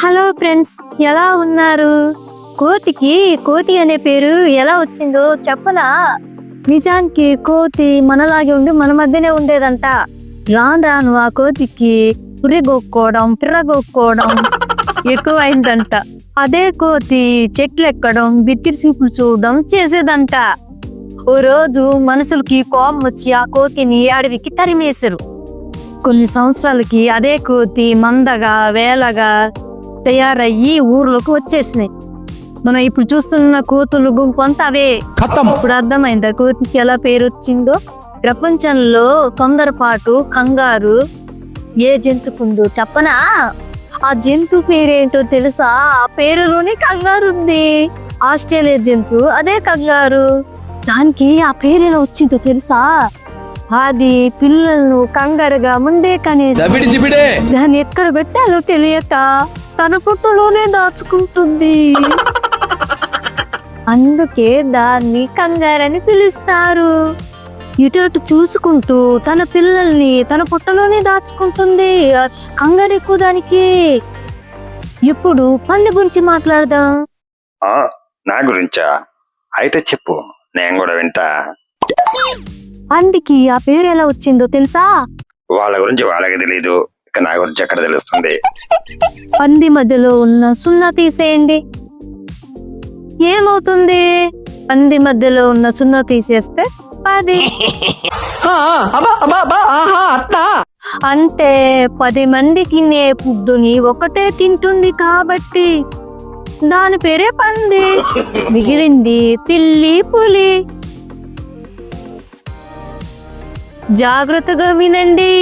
Hello friends, ఎలా ఉన్నారు? కోతికి కోతి అనే పేరు ఎలా వచ్చిందో చెప్పనా? నిజానికి కోతి మనలాగే ఉండి మన మధ్యనే ఉండేదంట. రాను రాను ఆ కోతికి పురిగొక్కోవడం పిర్రగొక్కోవడం ఎక్కువైందంట. అదే కోతి చెట్లు ఎక్కడం బిత్తిరి చూపులు చూడడం చేసేదంట. ఓ రోజు మనుషులకి కోపం వచ్చి ఆ కోతిని అడవికి తరిమేశారు. కొన్ని సంవత్సరాలకి అదే కోతి మందగా వేలగా తయారయ్యి ఊర్లోకి వచ్చేసినాయి. మనం ఇప్పుడు చూస్తున్న కోతులు గుంపు అంతా అవే. ఇప్పుడు అర్థమైందా కోతికి ఎలా పేరు వచ్చిందో? ప్రపంచంలో తొందరపాటు కంగారు ఏ జంతువుకుందో చెప్పనా? ఆ జంతువు పేరేంటో తెలుసా? ఆ పేరులోనే కంగారు ఉంది. ఆస్ట్రేలియా జంతువు అదే కంగారు. దానికి ఆ పేరు ఎలా వచ్చిందో తెలుసా? అది పిల్లలను కంగారుగా ముందే కనేసి దాన్ని ఎక్కడ పెట్టాలో తెలియక తన పుట్టలోనే దాచుకుంటుంది. అందుకే దాన్ని కంగారని పిలుస్తారు. ఇటు చూసుకుంటూ తన పిల్లల్ని తన పుట్టలోనే దాచుకుంటుంది. కంగారు ఎక్కువ దానికి. ఇప్పుడు పండు గురించి మాట్లాడదాం. నా గురించా? అయితే చెప్పు, నేను కూడా వింటా. పందికి ఆ పేరు ఎలా వచ్చిందో తెలుసా? వాళ్ళ గురించి వాళ్ళకి తెలీదు, ఇక నా గురించి ఎక్కడ తెలుస్తుంది? పంది మధ్యలో ఉన్న సున్నా తీసేయండి, ఏమవుతుంది? పంది మధ్యలో ఉన్న సున్నా తీసేస్తే 10. అంటే 10 మంది తినే ఫుడ్డుని ఒకటే తింటుంది కాబట్టి దాని పేరే పంది. మిగిలింది పిల్లి పులి. జాగ్రత్తగా వినండి.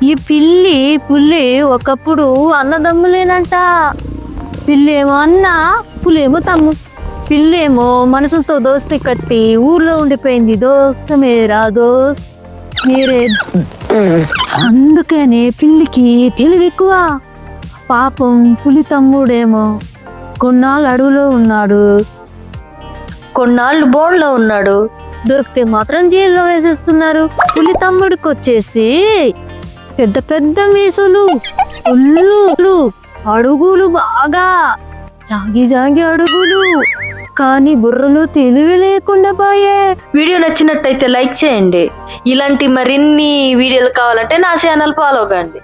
ఈ పిల్లి పులి ఒకప్పుడు అన్నదమ్ములేనంట. పిల్లేమో అన్న, పులేమో తమ్ము. పిల్లేమో మనుషులతో దోస్తి కట్టి ఊర్లో ఉండిపోయింది. దోస్త్ మేరా దోస్త్ మీరే. అందుకనే పిల్లికి తెలివి ఎక్కువ. పాపం పులి తమ్ముడేమో కొన్నాళ్ళు అడవిలో ఉన్నాడు, కొన్నాళ్ళు బోన్లో ఉన్నాడు. దొరికితే మాత్రం జైల్లో వేసేస్తున్నారు. పులి తమ్ముడికి వచ్చేసి పెద్ద పెద్ద మీసులు, ఉల్లు, అడుగులు, బాగా జాగి జాగి అడుగులు, కానీ బుర్రలు తెలివి లేకుండా పోయే. వీడియో నచ్చినట్టయితే లైక్ చేయండి. ఇలాంటి మరిన్ని వీడియోలు కావాలంటే నా ఛానల్ ఫాలో కండి.